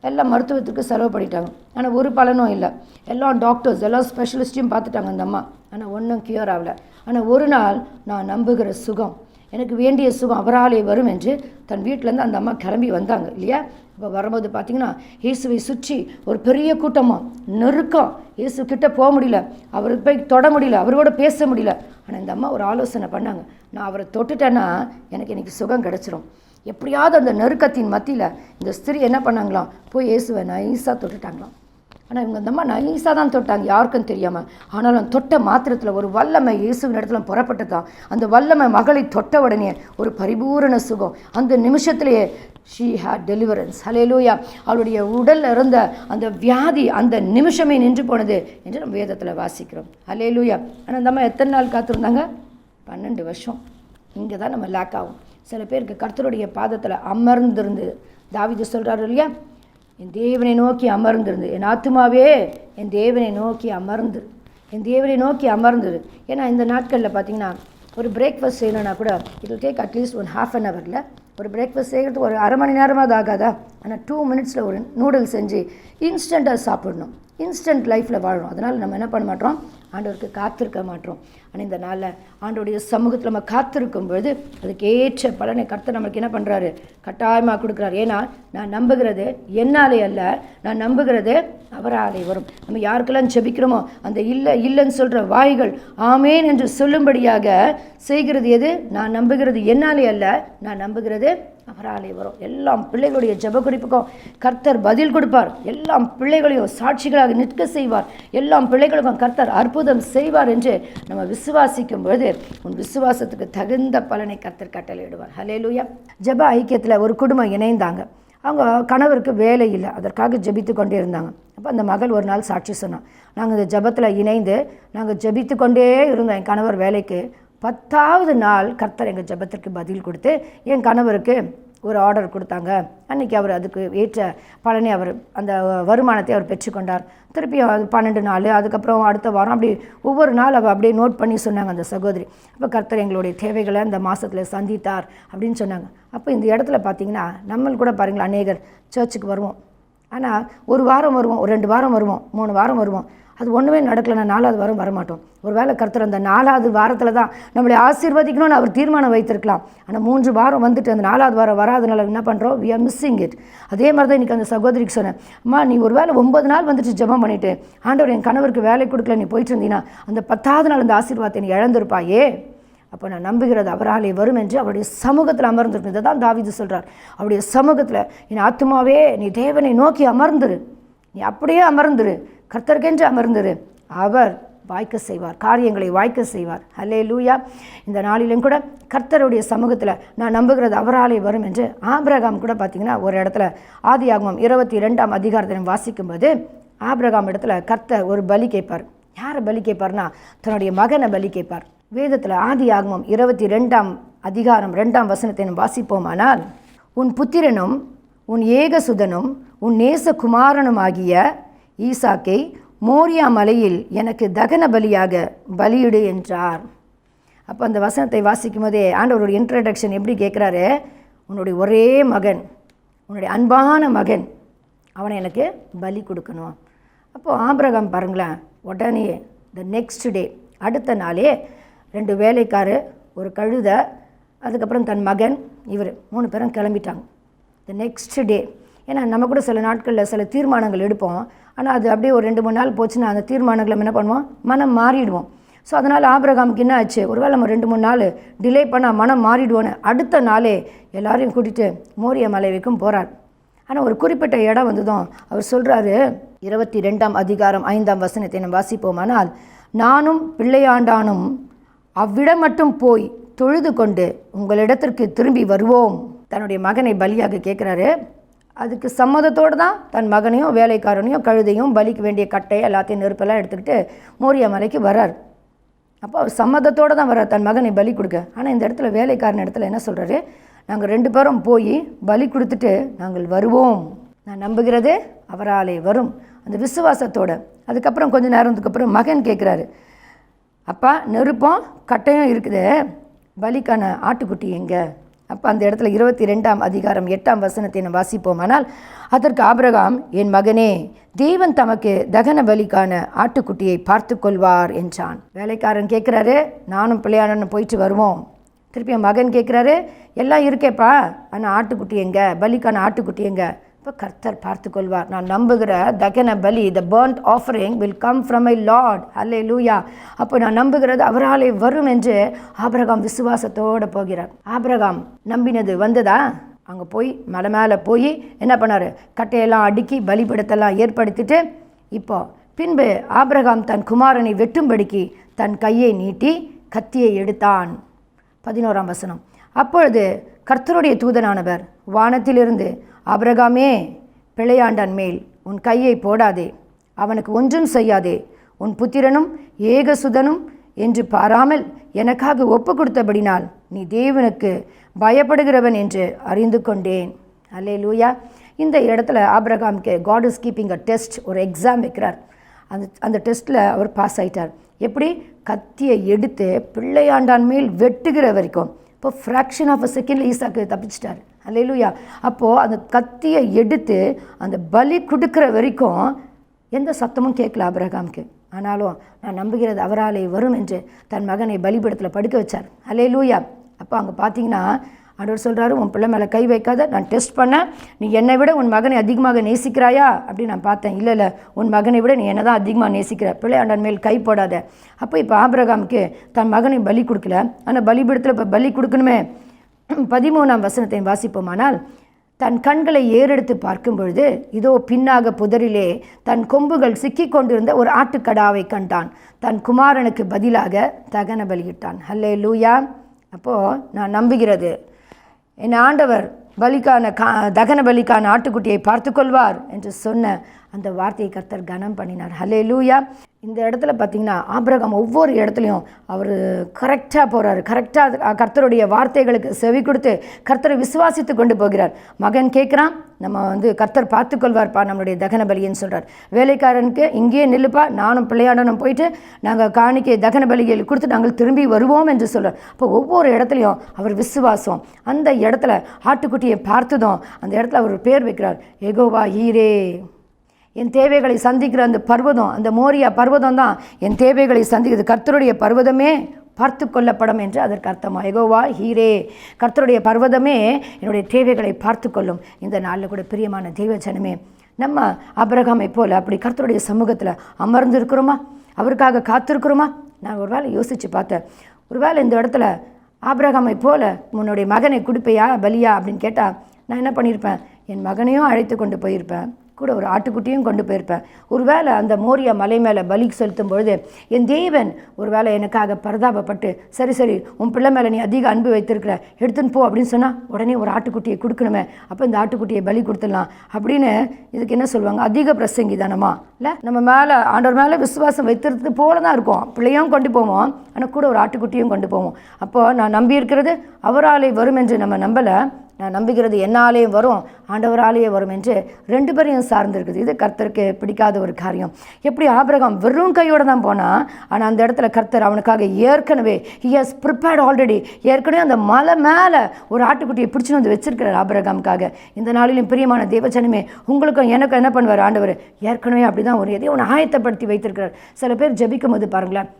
எல்லாம் மருத்துவத்துக்கு செலவு பண்ணிட்டாங்க. ஆனால் ஒரு பலனும் இல்லை. எல்லா டாக்டர்ஸ் எல்லா ஸ்பெஷலிஸ்ட்டையும் பார்த்துட்டாங்க அந்த அம்மா, ஆனால் ஒன்றும் கியூர் ஆகலை. ஆனால் ஒரு நாள் நான் நம்புகிற சுகம், எனக்கு வேண்டிய சுகம் அவராலே வரும் என்று தன் வீட்டிலேருந்து அந்த அம்மா கிளம்பி வந்தாங்க இல்லையா? இப்போ வரும்போது பார்த்திங்கன்னா இயேசுவை சுற்றி ஒரு பெரிய கூட்டமாக நெருக்கம், இயேசு கிட்ட போக முடியல, அவருக்கு போய் தொட முடியல, அவரோட பேச முடியல. ஆனால் இந்த அம்மா ஒரு ஆலோசனை பண்ணாங்க, நான் அவரை தொட்டுட்டேன்னா எனக்கு இன்றைக்கி சுகம் கிடச்சிரும். எப்படியாவது அந்த நெருக்கத்தின் மத்தியில் இந்த ஸ்திரீ என்ன பண்ணாங்களாம், போய் இயேசுவை நைஸாக தொட்டுட்டாங்களாம். ஆனால் இவங்க அந்த அம்மா நைஸாக தான் தொட்டாங்க, யாருக்கும் தெரியாமல். ஆனாலும் தொட்ட மாத்திரத்தில் ஒரு வல்லமை இயேசுவின் இடத்துல புறப்பட்டு தான் அந்த வல்லமை மகளை தொட்ட உடனே ஒரு பரிபூரண சுகம். அந்த நிமிஷத்திலேயே ஷீ ஹேட் டெலிவரன்ஸ். ஹல்லேலூயா. அவளுடைய உடலில் இருந்த அந்த வியாதி அந்த நிமிஷமே நின்று போனது என்று நம்ம வேதத்தில் வாசிக்கிறோம். ஹல்லேலூயா. ஆனால் அந்த அம்மா எத்தனை நாள் காத்திருந்தாங்க, 12 வருஷம். இங்கே தான் நம்ம லேக் ஆகும். சில பேருக்கு கர்த்தருடைய பாதத்தில் அமர்ந்திருந்து, தாவீது சொல்கிறாரு இல்லையா, என் தேவனை நோக்கி அமர்ந்திருந்து, என் ஆத்துமாவே என் தேவனை நோக்கி அமர்ந்துரு, என் தேவனை நோக்கி அமர்ந்துரு. ஏன்னா இந்த நாட்களில் பார்த்திங்கன்னா ஒரு பிரேக்ஃபாஸ்ட் செய்யணுன்னா கூட it will take at least 1/2 an hour. ஒரு பிரேக்ஃபாஸ்ட் செய்கிறதுக்கு ஒரு அரை மணி நேரமாக ஆகாதா? ஆனால் 2 minutes ஒரு நூடுல்ஸ் செஞ்சு இன்ஸ்டண்ட்டாக சாப்பிடணும். இன்ஸ்டன்ட் லைஃப்பில் வாழணும். அதனால் நம்ம என்ன பண்ண மாட்டோம், ஆண்டவருக்கு காத்திருக்க மாட்டோம். ஆனால் இந்த நாளில் ஆண்டவருடைய சமூகத்தில் நம்ம காத்திருக்கும் பொழுது அதுக்கு ஏற்ற பலனை கர்த்தர் நம்மளுக்கு என்ன பண்ணுறாரு, கட்டாயமாக கொடுக்குறாரு. ஏன்னா நான் நம்புகிறது என்னாலே அல்ல, நான் நம்புகிறது அவராலே வரும். நம்ம யாருக்கெல்லாம் ஜெபிக்கிறோமோ அந்த இல்லைன்னு சொல்கிற வாய்கள் ஆமேன் என்று சொல்லும்படியாக செய்கிறது எது, நான் நம்புகிறது என்னாலே அல்ல, நான் நம்புகிறது அவராலே வரும். எல்லாம் பிள்ளைகளுடைய ஜெப குறிப்புக்கும் கர்த்தர் பதில் கொடுப்பார். எல்லாம் பிள்ளைகளையும் சாட்சிகளாக நிற்க செய்வார். எல்லாம் பிள்ளைகளுக்கும் கர்த்தர் அற்புதம் செய்வார் என்று நம்ம விசுவாசிக்கும் பொழுது உன் விசுவாசத்துக்கு தகுந்த பலனை கர்த்தர் கட்டளையிடுவார். ஹல்லேலூயா. ஜெப ஐக்கியத்தில் ஒரு குடும்பம் இணைந்தாங்க. அவங்க கணவருக்கு வேலை இல்லை, அதற்காக ஜெபித்து கொண்டே இருந்தாங்க. அப்போ அந்த மகள் ஒரு நாள் சாட்சி சொன்னான், நாங்கள் இந்த ஜெபத்தில் இணைந்து நாங்கள் ஜெபித்து கொண்டே இருந்தோம். என் கணவர் வேலைக்கு 10வது நாள் கர்த்தர் எங்கள் ஜெபத்திற்கு பதில் கொடுத்து என் கணவருக்கு ஒரு ஆர்டர் கொடுத்தாங்க. அன்றைக்கி அவர் அதுக்கு ஏற்ற பலனை அவர் அந்த வருமானத்தை அவர் பெற்றுக்கொண்டார். திருப்பி அது 12 நாள், அதுக்கப்புறம் அடுத்த வாரம், அப்படி ஒவ்வொரு நாள் அவள் அப்படியே நோட் பண்ணி சொன்னாங்க அந்த சகோதரி. அப்போ கர்த்தர் எங்களுடைய தேவைகளை அந்த மாதத்தில் சந்தித்தார் அப்படின்னு சொன்னாங்க. அப்போ இந்த இடத்துல பார்த்திங்கன்னா நம்மள் கூட பாருங்களேன், அநேகர் சர்ச்சுக்கு வருவோம், ஆனால் ஒரு வாரம் வருவோம், ஒரு 2 வாரம் வருவோம், 3 வாரம் வருவோம், அது ஒன்றுமே நடக்கலைன்னா 4வது வாரம் வரமாட்டோம். ஒரு வேளை கர்த்தர் அந்த 4வது வாரத்தில் தான் நம்மளை ஆசீர்வதிக்கணும்னு அவர் தீர்மானம் வைத்திருக்கலாம். ஆனால் 3 வாரம் வந்துட்டு அந்த 4வது வாரம் வராதனால என்ன பண்ணுறோம், we are missing it. அதே மாதிரி தான் இன்றைக்கி அந்த சகோதரிக்கு சொன்னேன், அம்மா நீ ஒரு வேளை 9 நாள் வந்துட்டு ஜெபம் பண்ணிவிட்டு ஆண்டவர் என் கணவருக்கு வேலை கொடுக்கல நீ போயிட்டு இருந்தீங்கன்னா அந்த 10வது நாள் அந்த ஆசீர்வாதத்தை நீ இழந்திருப்பாயே. அப்போ நான் நம்புகிறது அவராலே வரும் என்று அவருடைய சமூகத்தில் அமர்ந்திருக்கு. இதை தான் தாவீது சொல்கிறார், அவருடைய சமூகத்தில் என் ஆத்துமாவே நீ தேவனை நோக்கி அமர்ந்துரு, நீ அப்படியே அமர்ந்துரு, கர்த்தருக்கென்று அமர்ந்துரு, அவர் வாய்க்க செய்வார், காரியங்களை வாய்க்க செய்வார். ஹல்லேலூயா. இந்த நாளிலும் கூட கர்த்தருடைய சமூகத்தில் நான் நம்புகிறது அவராலே வரும் என்று ஆபிரகாம் கூட பார்த்திங்கன்னா ஒரு இடத்துல ஆதியாகமம் 22ஆம் அதிகாரத்தை வாசிக்கும்போது ஆபிரகாம் இடத்துல கர்த்தர் ஒரு பலி கேட்பார். யாரை பலி கேட்பார்னா தன்னுடைய மகனை பலி கேட்பார். வேதத்தில் ஆதியாகமம் 22ஆம் அதிகாரம் 2ஆம் வசனத்தை வாசிப்போமானால், உன் புத்திரனும் உன் ஏகசுதனும் உன் நேசகுமாரனும் ஆகிய ஈசாக்கை மோரியா மலையில் எனக்கு தகன பலியாக பலியிடு என்றார். அப்போ அந்த வசனத்தை வாசிக்கும் போதே ஆண்டவருடைய இன்ட்ரடக்ஷன் எப்படி கேட்குறாரு, உன்னுடைய ஒரே மகன், உன்னுடைய அன்பான மகன், அவனை எனக்கு பலி கொடுக்கணும். அப்போது ஆபிரகாம் பாருங்களேன், உடனே த நெக்ஸ்ட் டே, அடுத்த நாளே 2 வேலைக்காரு, ஒரு கழுதை, அதுக்கப்புறம் தன் மகன், இவர் 3 பேரும் கிளம்பிட்டாங்க. த நெக்ஸ்ட் டே, ஏன்னா நம்ம கூட சில நாட்களில் சில தீர்மானங்கள் எடுப்போம், ஆனால் அது அப்படியே ஒரு 2-3 நாள் போச்சுன்னா அந்த தீர்மானங்களை என்ன பண்ணுவோம், மனம் மாறிடுவோம். ஸோ அதனால் ஆபிரகாமுக்கு என்ன ஆச்சு, ஒருவேளை நம்ம 2-3 நாள் டிலே பண்ணால் மனம் மாறிடுவோன்னு அடுத்த நாளே எல்லாரையும் கூட்டிகிட்டு மோரியா மலை வைக்கும் போகிறார். ஆனால் ஒரு குறிப்பிட்ட இடம் வந்ததும் அவர் சொல்கிறாரு, 22ஆம் அதிகாரம் 5ஆம் வசனத்தை நம்ம வாசிப்போமானால், நானும் பிள்ளையாண்டானும் அவ்விடம் மட்டும் போய் தொழுது கொண்டு உங்களிடத்திற்கு திரும்பி வருவோம். தன்னுடைய மகனை பலியாக கேட்குறாரு. அதுக்கு சம்மதத்தோடு தான் தன் மகனையும் வேலைக்காரனையும் கழுதையும் பலிக்கு வேண்டிய கட்டை எல்லாத்தையும் நெருப்பெல்லாம் எடுத்துக்கிட்டு மோரியா மலைக்கு வரார். அப்போ அவர் சம்மதத்தோடு தான் வர்றார் தன் மகனை பலி கொடுக்க. ஆனால் இந்த இடத்துல வேலைக்காரன் இடத்துல என்ன சொல்கிறாரு, நாங்கள் 2 பேரும் போய் பலி கொடுத்துட்டு நாங்கள் வருவோம், நான் நம்புகிறது அவராலே வரும், அந்த விசுவாசத்தோடு. அதுக்கப்புறம் கொஞ்சம் நேரத்துக்கு அப்புறம் மகன் கேட்குறாரு, அப்பா நெருப்பம் கட்டையும் இருக்குது, பலிக்கான ஆட்டுக்குட்டி எங்கே? அப்போ அந்த இடத்துல 22ஆம் அதிகாரம் 8ஆம் வசனத்தை நம்ம வாசிப்போமானால், அதற்கு ஆபிரகாம், என் மகனே, தேவன் தமக்கு தகன பலிக்கான ஆட்டுக்குட்டியை பார்த்து கொள்வார் என்றான். வேலைக்காரன் கேட்குறாரு, நானும் பிள்ளையானன்னு போயிட்டு வருவோம். திருப்பி மகன் கேட்குறாரு, எல்லாம் இருக்கேப்பா, ஆனால் ஆட்டுக்குட்டி எங்கே, பலிக்கான ஆட்டுக்குட்டி எங்கே? இப்போ கர்த்தர் பார்த்து கொள்வார். நான் நம்புகிற தகன பலி, the burnt offering will come from my lord. Hallelujah. அப்போ நான் நம்புகிறது அவராலே வரும் என்று ஆபிரகாம் விசுவாசத்தோடு போகிறார். ஆபிரகாம் நம்பினது வந்ததா? அங்கே போய் மலை மேலே போய் என்ன பண்ணார், கட்டையெல்லாம் அடுக்கி பலிபீடத்தெல்லாம் ஏற்படுத்திட்டு, இப்போ பின்பு ஆபிரகாம் தன் குமாரனை வெட்டும்படிக்கு தன் கையை நீட்டி கத்தியை எடுத்தான். 11ஆம் வசனம். அப்பொழுது கர்த்தருடைய தூதனானவர் வானத்திலிருந்து, ஆபிரகாமே, பிள்ளையாண்டான் மேல் உன் கையை போடாதே, அவனுக்கு ஒன்றும் செய்யாதே, உன் புத்திரனும் ஏகசுதனும் என்று பாராமல் எனக்காக ஒப்பு கொடுத்தபடினால் நீ தேவனுக்கு பயப்படுகிறவன் என்று அறிந்து கொண்டேன். அல்லேலூயா. இந்த இடத்துல ஆபிரகாமுக்கு God is keeping a test, ஒரு எக்ஸாம் வைக்கிறார். அந்த டெஸ்ட்டில் அவர் பாஸ் ஆகிட்டார். எப்படி? கத்தியை எடுத்து பிள்ளையாண்டான் மேல் வெட்டுகிற வரைக்கும். இப்போ ஃப்ராக்ஷன் ஆஃப் அ செகண்டில் ஈசாக்கு தப்பிச்சிட்டார். அல்லேலூயா. அப்போது அந்த கத்தியை எடுத்து அந்த பலி கொடுக்குற வரைக்கும் எந்த சத்தமும் கேட்கல ஆபிரகாமுக்கு. ஆனாலும் நான் நம்புகிறது அவராலே வரும் என்று தன் மகனை பலிபீடத்தில் படுக்க வச்சார். அல்லேலூயா. அப்போ அங்கே பார்த்தீங்கன்னா ஆண்டவர் சொல்கிறாரு, உன் பிள்ளை மேலே கை வைக்காத, நான் டெஸ்ட் பண்ணேன், நீ என்னை விட உன் மகனை அதிகமாக நேசிக்கிறாயா அப்படின்னு நான் பார்த்தேன். இல்லை, உன் மகனை விட நீ என்ன தான் அதிகமாக நேசிக்கிற, பிள்ளையாண்டான் மேல் கை போடாத. அப்போ இப்போ ஆபிரகாமுக்கு தன் மகனை பலி கொடுக்கல, ஆனால் பலிபீடத்தில் இப்போ பலி கொடுக்கணுமே, 13ஆம் வசனத்தை வாசிப்போமானால், தன் கண்களை ஏறெடுத்து பார்க்கும் பொழுது இதோ பின்னாக புதரிலே தன் கொம்புகள் சிக்கி கொண்டிருந்த ஒரு ஆட்டுக்கடாவை கண்டான். தன் குமாரனுக்கு பதிலாக தகன பலியிட்டான். ஹல்லேலூயா. அப்போது நான் நம்புகிறது, என் ஆண்டவர் பலிக்கான தகன பலிக்கான ஆட்டுக்குட்டியை பார்த்து கொள்வார் என்று சொன்ன அந்த வார்த்தையை கர்த்தர் கனம் பண்ணினார். ஹல்லேலூயா. இந்த இடத்துல பார்த்திங்கன்னா ஆபிரகாம் ஒவ்வொரு இடத்துலையும் அவர் கரெக்டாக போகிறார். கரெக்டாக கர்த்தருடைய வார்த்தைகளுக்கு செவி கொடுத்து கர்த்தரை விசுவாசித்து கொண்டு போகிறார். மகன் கேட்குறான், நம்ம கர்த்தர் பார்த்துக்கொள்வார்ப்பா நம்மளுடைய தகன பலின்னு சொல்கிறார். வேலைக்காரனுக்கு இங்கேயே நில்லுப்பா, நானும் பிள்ளையாடனும் போயிட்டு நாங்கள் காணிக்கை தகன பலிகள் கொடுத்து நாங்கள் திரும்பி வருவோம் என்று சொல்கிறார். அப்போ ஒவ்வொரு இடத்துலையும் அவர் விசுவாசம். அந்த இடத்துல ஆட்டுக்குட்டியை பார்த்ததும் அந்த இடத்துல அவர் பேர் வைக்கிறார், யெகோவா ஈரே. என் தேவைகளை சந்திக்கிற அந்த பர்வதம், அந்த மோரியா பர்வதம் தான் என் தேவைகளை சந்திக்கிறது. கர்த்தருடைய பர்வதமே பார்த்து கொள்ளப்படும் என்று அதற்கு அர்த்தமா. யெகோவா ஹீரே, கர்த்தருடைய பர்வதமே என்னுடைய தேவைகளை பார்த்து கொள்ளும். இந்த நாளில் கூட பிரியமான தெய்வஜனமே, நம்ம ஆபிரகாமை போல் அப்படி கர்த்தருடைய சமூகத்தில் அமர்ந்து இருக்கிறோமா? அவருக்காக காத்திருக்கிறோமா? நான் ஒரு வேளை யோசித்து பார்த்தேன். ஒரு வேளை இந்த இடத்துல ஆபிரகாமை போல் உன்னுடைய மகனை கொடுப்பையா பலியா அப்படின்னு கேட்டால் நான் என்ன பண்ணியிருப்பேன்? என் மகனையும் அழைத்து கொண்டு போயிருப்பேன், கூட ஒரு ஆட்டுக்குட்டியும் கொண்டு போயிருப்பேன். ஒருவேளை அந்த மோரியா மலை மேலே பலி செலுத்தும் பொழுது என் தேவன் ஒருவேளை எனக்காக பரிதாபப்பட்டு, சரி உன் பிள்ளை மேலே நீ அதிக அன்பு வைத்திருக்கிற, எடுத்துன்னு போ அப்படின்னு சொன்னால் உடனே ஒரு ஆட்டுக்குட்டியை கொடுக்கணுமே, அப்போ இந்த ஆட்டுக்குட்டியை பலி கொடுத்துடலாம் அப்படின்னு இதுக்கு என்ன சொல்லுவாங்க? அதிக பிரசங்கி தானமா இல்லை? நம்ம மேலே ஆண்டவர் மேலே விசுவாசம் வைத்திருக்கிறது போல தான் இருக்கும். பிள்ளையும் கொண்டு போவோம், ஆனால் கூட ஒரு ஆட்டுக்குட்டியும் கொண்டு போவோம். அப்போது நான் நம்பி இருக்கிறது அவராலே வரும் என்று நம்ம நம்பலை. நான் நம்புகிறது என்னாலேயும் வரும், ஆண்டவராலேயே வரும் என்று ரெண்டு பேரையும் சார்ந்திருக்குது. இது கர்த்தருக்கு பிடிக்காத ஒரு காரியம். எப்படி ஆபிரகாம் வெறும் கையோடு தான் போனான், ஆனால் அந்த இடத்துல கர்த்தர் அவனுக்காக ஏற்கனவே ஹி ஹஸ் ப்ரிப்பேர்ட் ஆல்ரெடி, ஏற்கனவே அந்த மலை மேலே ஒரு ஆட்டுக்குட்டியை பிடிச்சின்னு வந்து வச்சிருக்கிறார் ஆபிரகாமுக்காக. இந்த நாளிலும் பிரியமான தேவஜனமே, உங்களுக்கும் எனக்கும் என்ன பண்ணுவார் ஆண்டவர்? ஏற்கனவே அப்படி தான் ஒரு எதையோ ஒன்று ஆயத்தப்படுத்தி வைத்திருக்கிறார். சில பேர் ஜெபிக்கும் போது பாருங்களேன்,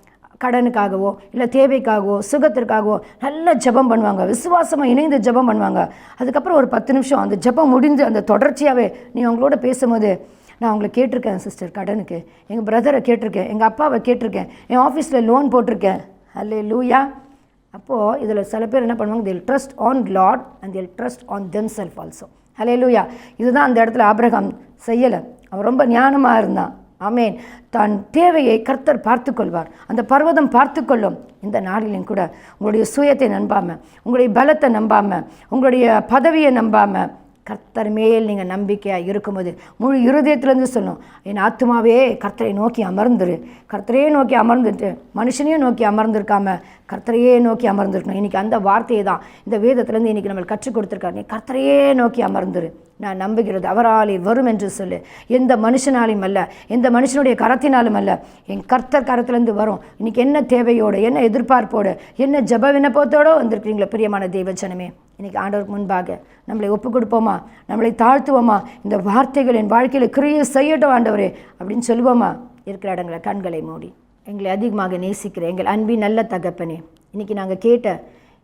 கடனுக்காகவோ இல்லை தேவைக்காகவோ சுகத்திற்காகவோ நல்ல ஜெபம் பண்ணுவாங்க, விசுவாசமாக இணைந்து ஜெபம் பண்ணுவாங்க. அதுக்கப்புறம் ஒரு 10 நிமிஷம் அந்த ஜெபம் முடிஞ்சு அந்த தொடர்ச்சியாகவே நீ அவங்களோட பேசும்போது, நான் அவங்கள கேட்டிருக்கேன் சிஸ்டர் கடனுக்கு, எங்கள் பிரதரை கேட்டிருக்கேன், எங்கள் அப்பாவை கேட்டிருக்கேன், என் ஆஃபீஸில் லோன் போட்டிருக்கேன். ஹல்லேலூயா. அப்போது இதில் சில பேர் என்ன பண்ணுவாங்க? they'll trust on Lord and they'll trust on themselves also. ஹல்லேலூயா. இதுதான் அந்த இடத்துல ஆபிரகாம் செய்யலை. அவன் ரொம்ப ஞானமாக இருந்தான். ஆமேன். தன் தேவையை கர்த்தர் பார்த்து கொள்வார், அந்த பர்வதம் பார்த்து கொள்ளும். இந்த நாளிலும் கூட உங்களுடைய சுயத்தை நம்பாமல், உங்களுடைய பலத்தை நம்பாமல், உங்களுடைய பதவியை நம்பாமல், கர்த்தர் மேல் நீங்கள் நம்பிக்கையாக இருக்கும்போது முழு இருதயத்திலேருந்து சொல்லணும், என் ஆத்துமாவே கர்த்தரை நோக்கி அமர்ந்துரு. கர்த்தரையே நோக்கி அமர்ந்துட்டு மனுஷனையும் நோக்கி அமர்ந்திருக்காம கர்த்தரையே நோக்கி அமர்ந்துருக்கணும். இன்றைக்கி அந்த வார்த்தையை தான் இந்த வேதத்துலேருந்து இன்றைக்கி நம்மளுக்கு கற்றுக் கொடுத்துருக்காரு. நீ கர்த்தரையே நோக்கி அமர்ந்துரு. நான் நம்புகிறது அவராலே வரும் என்று சொல்லு. எந்த மனுஷனாலும் அல்ல, எந்த மனுஷனுடைய கரத்தினாலும் அல்ல, என் கர்த்தர் கரத்துலேருந்து வரும். இன்றைக்கி என்ன தேவையோடு, என்ன எதிர்பார்ப்போடு, என்ன ஜெப விண்ணப்பத்தோடு வந்திருக்கிறீங்களா பிரியமான தெய்வஜனமே? இன்றைக்கி ஆண்டவருக்கு முன்பாக நம்மளை ஒப்பு கொடுப்போமா? நம்மளை தாழ்த்துவோமா? இந்த வார்த்தைகள் என் வாழ்க்கையில் கிரியை செய்யட்டும் ஆண்டவரே அப்படின்னு சொல்லுவோமா? இருக்கிற இடங்களை கண்களை மூடி, எங்களை அதிகமாக நேசிக்கிற எங்கள் அன்பின் நல்ல தகப்பனே, இன்றைக்கி நாங்கள் கேட்ட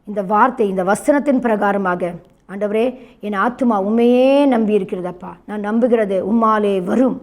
இந்த வார்த்தை, இந்த வசனத்தின் பிரகாரமாக ஆண்டவரே, என் ஆத்துமா உண்மையே நம்பி இருக்கிறதப்பா. நான் நம்புகிறது உம்மாலே வரும்.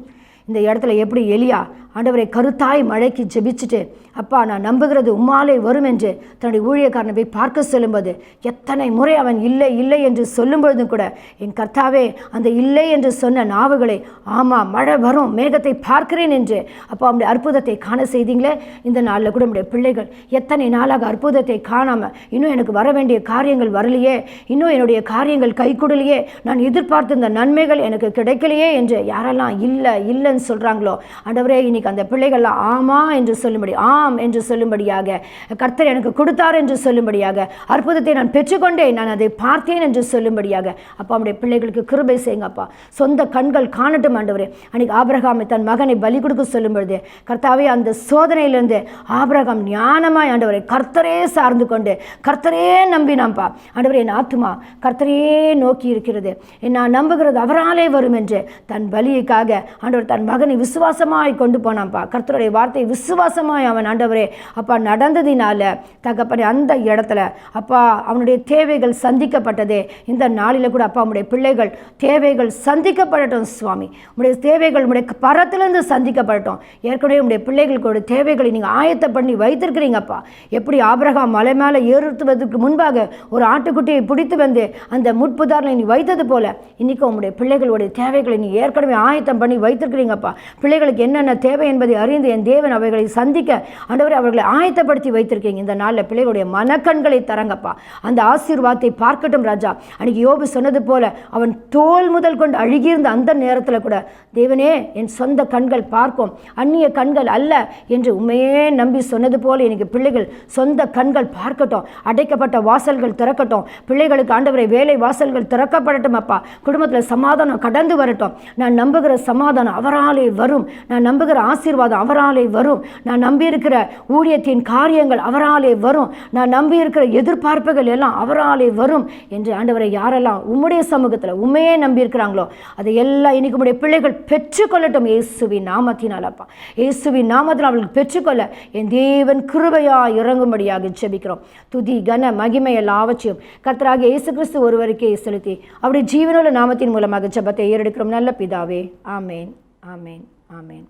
இந்த இடத்துல எப்படி எலியா ஆண்டவரை கருத்தாய் மழைக்கு ஜெபிச்சுட்டு, அப்பா நான் நம்புகிறது உம்மாலே வரும் என்று தன்னுடைய ஊழியக்காரனை போய் பார்க்க சொல்லும்போது எத்தனை முறை அவன் இல்லை இல்லை என்று சொல்லும் பொழுதும் கூட என் கர்த்தாவே அந்த இல்லை என்று சொன்ன நாவுகளை ஆமாம் மழை வரும், மேகத்தை பார்க்கிறேன் என்று அப்போ அவனுடைய அற்புதத்தை காண செய்தீங்களே. இந்த நாளில் கூட நம்முடைய பிள்ளைகள் எத்தனை நாளாக அற்புதத்தை காணாமல், இன்னும் எனக்கு வர வேண்டிய காரியங்கள் வரலையே, இன்னும் என்னுடைய காரியங்கள் கைகூடலையே, நான் எதிர்பார்த்த இந்த நன்மைகள் எனக்கு கிடைக்கலையே என்று யாரெல்லாம் இல்லை இல்லைன்னு சொல்கிறாங்களோ ஆண்டவரே, இன்னைக்கு அந்த பிள்ளைகள்லாம் ஆமா என்று சொல்லும்படி, ஆம் என்று சொல்லும்படியாக, கர்த்தர் எனக்கு கொடுத்தார் என்று சொல்லும்படியாக, அற்புதத்தை நான் பெற்றுக்கொண்டேன், நான் அதை பார்த்தேன் என்று சொல்லும்படியாக அப்பா அவனுடைய பிள்ளைகளுக்கு கிருபை செய்யுங்கப்பா. சொந்த கண்கள் காணட்டும் ஆண்டவரே. அன்றைக்கி ஆபிரகாமை தன் மகனை பலி கொடுக்க சொல்லும் பொழுது கர்த்தாவே அந்த சோதனையிலிருந்து ஆபிரகாம் ஞானமாய் ஆண்டவரை கர்த்தரே சார்ந்து கொண்டு கர்த்தரே நம்பினான்ப்பா. ஆண்டவரே, என் ஆத்துமா கர்த்தரையே நோக்கி இருக்கிறது, நான் நம்புகிறது அவராலே வரும் என்று தன் பலிக்காக ஆண்டவர் தன் மகனை விசுவாசமாய் கொண்டு போனான்ப்பா. கர்த்தருடைய வார்த்தை விசுவாசமாய் அவன் ஆண்டவரே அப்பா நடந்ததினால தகப்பனே அந்த இடத்துல அப்பா அவனுடைய தேவைகள் சந்திக்கப்பட்டதே. இந்த நாளில் கூட அப்பா உடைய பிள்ளைகள் தேவைகள் சந்திக்கப்படட்டும் சுவாமி. உடைய தேவைகள் உடைய பரத்திலிருந்து சந்திக்கப்படட்டும். ஏற்கனவே உடைய பிள்ளைகளுக்கு தேவைகளை நீங்கள் ஆயத்த பண்ணி வைத்திருக்கிறீங்கப்பா. எப்படி ஆபிரகாம் மலை மேலே ஏறுவதற்கு முன்பாக ஒரு ஆட்டுக்குட்டியை பிடித்து வந்து அந்த முட்புதாரில் நீ வைத்தது போல இன்னைக்கு உங்களுடைய பிள்ளைகளுடைய தேவைகளை நீ ஏற்கனவே ஆயத்தம் பண்ணி வைத்திருக்கிறீங்கப்பா. பிள்ளைகளுக்கு என்னென்ன தேவை என்பதை அறிந்து என் தேவன் அவைகளை சந்திக்க ஆண்டவரே அவர்களை ஆயத்தப்படுத்தி வைத்திருக்கீங்க. இந்த நாளில் பிள்ளைகளுடைய மனக்கண்களை தரங்கப்பா. அந்த ஆசீர்வாதத்தை பார்க்கட்டும் ராஜா. அன்னைக்கு யோபு சொன்னது போல அவன் தோல் முதல் கொண்டு அழுகியிருந்த அந்த நேரத்தில் கூட தேவனே என் சொந்த கண்கள் பார்க்கும் அந்நிய கண்கள் அல்ல என்று உண்மையே நம்பி சொன்னது போல இன்னைக்கு பிள்ளைகள் சொந்த கண்கள் பார்க்கட்டும். அடைக்கப்பட்ட வாசல்கள் திறக்கட்டும். பிள்ளைகளுக்கு ஆண்டவரை வேலை வாசல்கள் திறக்கப்படட்டும் அப்பா. குடும்பத்தில் சமாதானம் கடந்து வரட்டும். நான் நம்புகிற சமாதானம் அவராலே வரும். நான் நம்புகிற ஆசீர்வாதம் அவராலே வரும். நான் நம்பியிருக்கிற ஊழியத்தின் காரியங்கள் அவராலே வரும். நான் நம்பியிருக்கிற எதிர்பார்ப்புகள் எல்லாம் அவராலே வரும் என்று ஆண்டவரை யாரெல்லாம் உம்முடைய சமூகத்தில் உண்மையே நம்பியிருக்கிறாங்களோ அதை எல்லாம் இன்னைக்கு உம்முடைய பிள்ளைகள் பெற்றுக்கொள்ளட்டும் இயேசுவின் நாமத்தினால் அப்பா. இயேசுவின் நாமத்தில் அவர்களுக்கு பெற்றுக்கொள்ள என் தேவன் கிருபையா இறங்கும்படியாக ஜெபிக்கிறோம். துதி கன மகிமை எல்லாவற்றையும் கர்த்தராகிய இயேசு கிறிஸ்து ஒருவருக்கே செலுத்தி அவருடைய ஜீவனுள்ள நாமத்தின் மூலமாக ஜெபத்தை ஏறெடுக்கிறோம் நல்ல பிதாவே. ஆமேன் ஆமேன் ஆமேன்.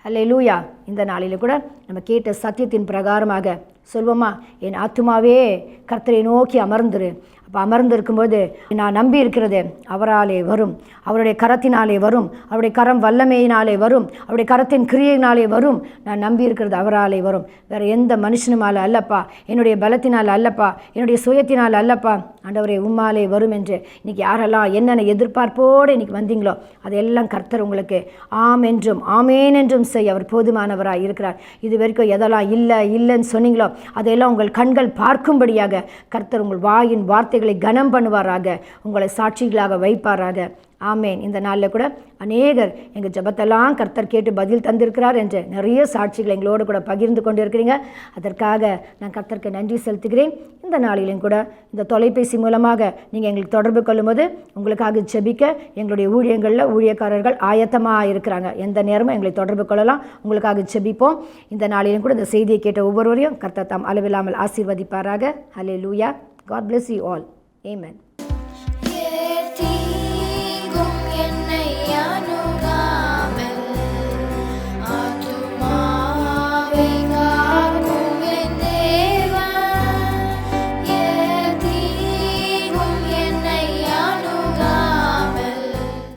ஹல்லேலூயா. இந்த நாளில் கூட நம்ம கேட்ட சத்தியத்தின் பிரகாரமாக சொல்வோமா, என் ஆத்துமாவே கர்த்தரை நோக்கி அமர்ந்துரு. அப்போ அமர்ந்து இருக்கும்போது நான் நம்பி இருக்கிறது அவராலே வரும். அவருடைய கரத்தினாலே வரும். அவருடைய கரம் வல்லமையினாலே வரும். அவருடைய கரத்தின் கிரியையினாலே வரும். நான் நம்பி இருக்கிறது அவராலே வரும். வேறு எந்த மனுஷனுமால அல்லப்பா, என்னுடைய பலத்தினால் அல்லப்பா, என்னுடைய சுயத்தினால் அல்லப்பா, ஆண்டவரே உம்மாலே வரும் என்று இன்னைக்கு யாரெல்லாம் என்னென்ன எதிர்பார்ப்போடு இன்னைக்கு வந்தீங்களோ அதையெல்லாம் கர்த்தர் உங்களுக்கு ஆம் என்றும் ஆமேன் என்றும் செய்ய அவர் போதுமானவராக இருக்கிறார். இது வரைக்கும் எதெல்லாம் இல்லைன்னு சொன்னீங்களோ அதையெல்லாம் உங்கள் கண்கள் பார்க்கும்படியாக கர்த்தர் உங்கள் வாயின் வார்த்தைகளை கனம் பண்ணுவாராக, உங்களை சாட்சிகளாக வைப்பாராக. ஆமேன். இந்த நாளில் கூட அநேகர் எங்கள் ஜெபத்தெல்லாம் கர்த்தர் கேட்டு பதில் தந்திருக்கிறார் என்று நிறைய சாட்சிகளை எங்களோடு கூட பகிர்ந்து கொண்டு இருக்கிறீங்க. அதற்காக நான் கர்த்தருக்கு நன்றி செலுத்துகிறேன். இந்த நாளிலும் கூட இந்த தொலைபேசி மூலமாக நீங்கள் எங்களுக்கு தொடர்பு கொள்ளும்போது உங்களுக்காக ஜெபிக்க எங்களுடைய ஊழியங்களில் ஊழியக்காரர்கள் ஆயத்தமாக இருக்கிறாங்க. எந்த நேரமும் எங்களை தொடர்பு கொள்ளலாம், உங்களுக்காக ஜெபிப்போம். இந்த நாளிலும் கூட இந்த செய்தியை கேட்ட ஒவ்வொருவரையும் கர்த்தர் தாம் அளவில்லாமல் ஆசீர்வதிப்பாராக. ஹல்லேலூயா. God bless you all. Amen.